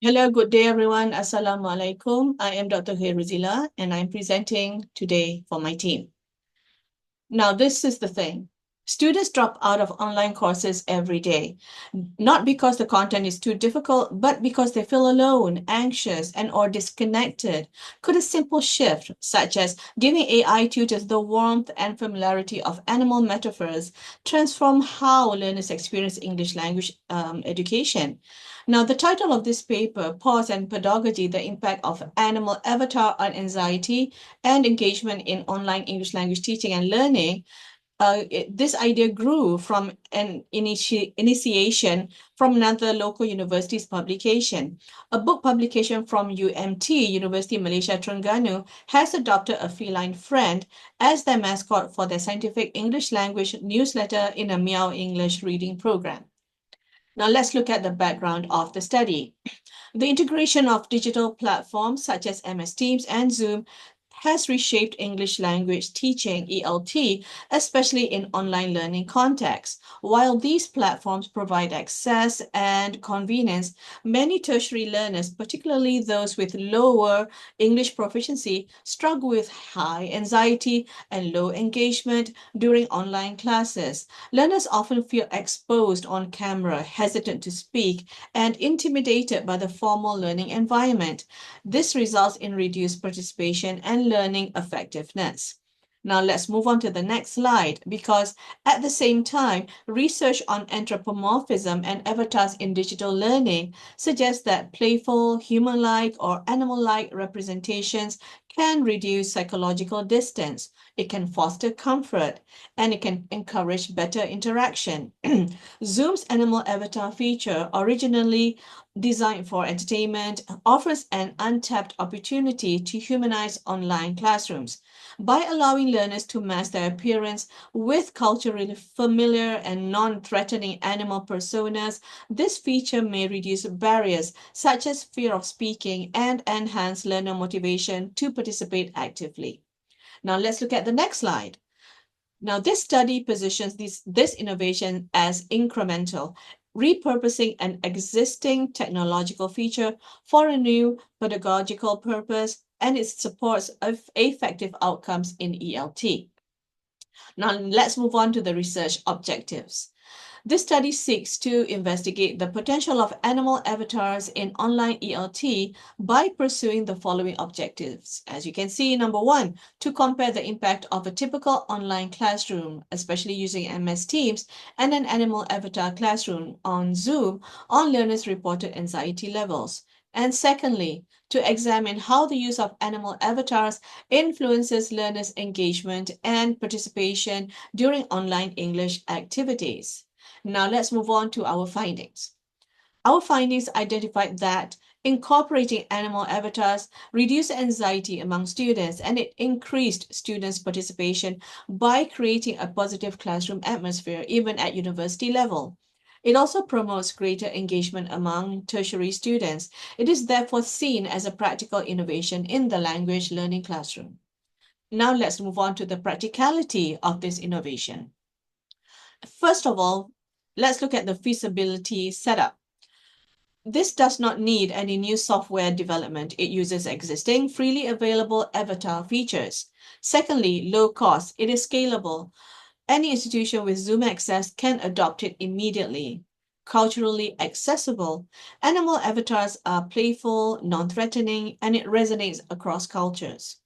Hello, good day, everyone. Assalamualaikum. I am Dr. Heruzila, and I'm presenting today for my team. Now, this is the thing. Students drop out of online courses every day, not because the content is too difficult, but because they feel alone, anxious, and or disconnected. Could a simple shift, such as giving AI tutors the warmth and familiarity of animal metaphors, transform how learners experience English language education? Now, the title of this paper, Paws and Pedagogy, the Impact of Animal Avatar on Anxiety and Engagement in Online English Language Teaching and Learning, this idea grew from an initiation from another local university's publication. A book publication from UMT, University Malaysia Terengganu, has adopted a feline friend as their mascot for their scientific English language newsletter in a Meow English reading program. Now let's look at the background of the study. The integration of digital platforms such as MS Teams and Zoom has reshaped English language teaching, ELT, especially in online learning contexts. While these platforms provide access and convenience, many tertiary learners, particularly those with lower English proficiency, struggle with high anxiety and low engagement during online classes. Learners often feel exposed on camera, hesitant to speak, and intimidated by the formal learning environment. This results in reduced participation and learning effectiveness. Now let's move on to the next slide, because at the same time, research on anthropomorphism and avatars in digital learning suggests that playful, human-like or animal-like representations can reduce psychological distance. It can foster comfort, and it can encourage better interaction. Zoom's animal avatar feature, originally designed for entertainment, offers an untapped opportunity to humanize online classrooms. By allowing learners to mask their appearance with culturally familiar and non-threatening animal personas, this feature may reduce barriers such as fear of speaking and enhance learner motivation to participate actively. Now let's look at the next slide. Now, this study positions this innovation as incremental, repurposing an existing technological feature for a new pedagogical purpose, and it supports effective outcomes in ELT. Now, let's move on to the research objectives. This study seeks to investigate the potential of animal avatars in online ELT by pursuing the following objectives. As you can see, number one, to compare the impact of a typical online classroom, especially using MS Teams, and an animal avatar classroom on Zoom on learners' reported anxiety levels. And secondly, to examine how the use of animal avatars influences learners' engagement and participation during online English activities. Now let's move on to our findings. Our findings identified that incorporating animal avatars reduced anxiety among students, and it increased students' participation by creating a positive classroom atmosphere even at university level. It also promotes greater engagement among tertiary students. It is therefore seen as a practical innovation in the language learning classroom. Now let's move on to the practicality of this innovation. First of all, let's look at the feasibility setup. This does not need any new software development. It uses existing freely available avatar features. Secondly, low cost. It is scalable. Any institution with Zoom access can adopt it immediately. Culturally accessible. Animal avatars are playful, non-threatening, and it resonates across cultures.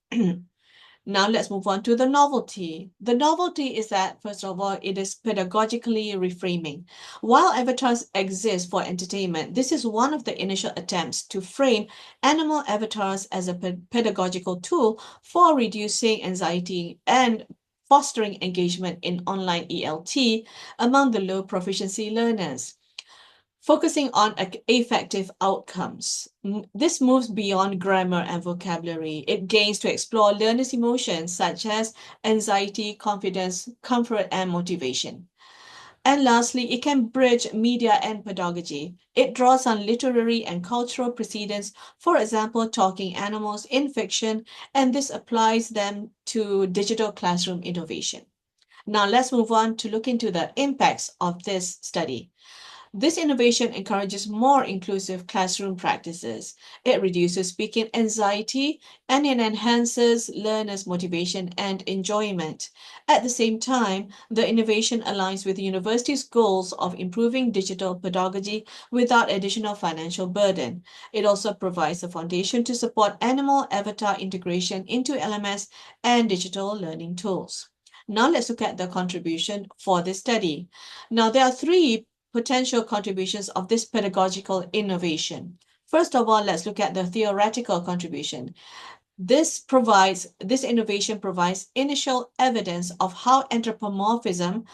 Now let's move on to the novelty. The novelty is that, first of all, it is pedagogically reframing. While avatars exist for entertainment, this is one of the initial attempts to frame animal avatars as a pedagogical tool for reducing anxiety and fostering engagement in online ELT among the low proficiency learners. Focusing on effective outcomes. This moves beyond grammar and vocabulary. It gains to explore learners' emotions such as anxiety, confidence, comfort, and motivation. And lastly, it can bridge media and pedagogy. It draws on literary and cultural precedents, for example, talking animals in fiction, and this applies them to digital classroom innovation. Now let's move on to look into the impacts of this study. This innovation encourages more inclusive classroom practices. It reduces speaking anxiety and it enhances learners' motivation and enjoyment. At the same time, the innovation aligns with the university's goals of improving digital pedagogy without additional financial burden. It also provides a foundation to support animal avatar integration into LMS and digital learning tools. Now let's look at the contribution for this study. Now there are three potential contributions of this pedagogical innovation. First of all, let's look at the theoretical contribution. This innovation provides initial evidence of how anthropomorphism,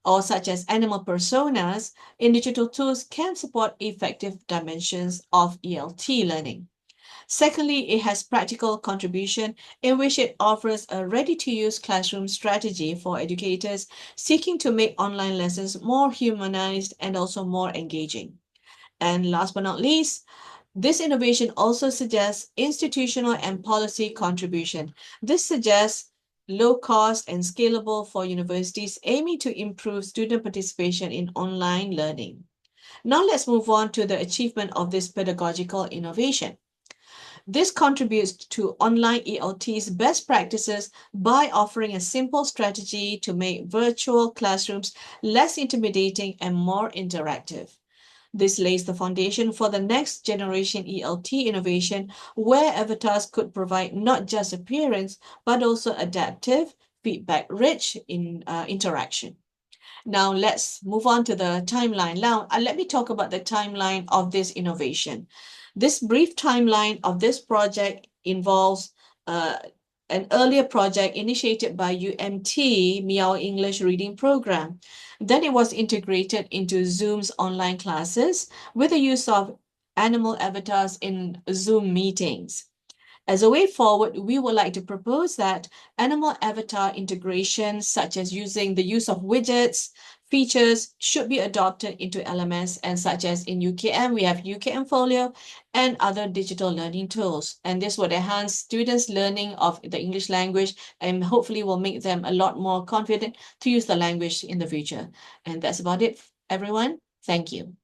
or such as animal personas, in digital tools can support effective dimensions of ELT learning. Secondly, it has practical contribution in which it offers a ready-to-use classroom strategy for educators seeking to make online lessons more humanized and also more engaging. And last but not least, this innovation also suggests institutional and policy contribution. This suggests low cost and scalable for universities aiming to improve student participation in online learning. Now let's move on to the achievement of this pedagogical innovation. This contributes to online ELT's best practices by offering a simple strategy to make virtual classrooms less intimidating and more interactive. This lays the foundation for the next generation ELT innovation, where avatars could provide not just appearance, but also adaptive, feedback-rich interaction. Now let's move on to the timeline. Now, let me talk about the timeline of this innovation. This brief timeline of this project involves an earlier project initiated by UMT, Meow English Reading Program. Then it was integrated into Zoom's online classes with the use of animal avatars in Zoom meetings. As a way forward, we would like to propose that animal avatar integration, such as using the use of widgets, features, should be adopted into LMS, and such as in UKM, we have UKM Folio and other digital learning tools. And this would enhance students' learning of the English language and hopefully will make them a lot more confident to use the language in the future. And that's about it, everyone. Thank you.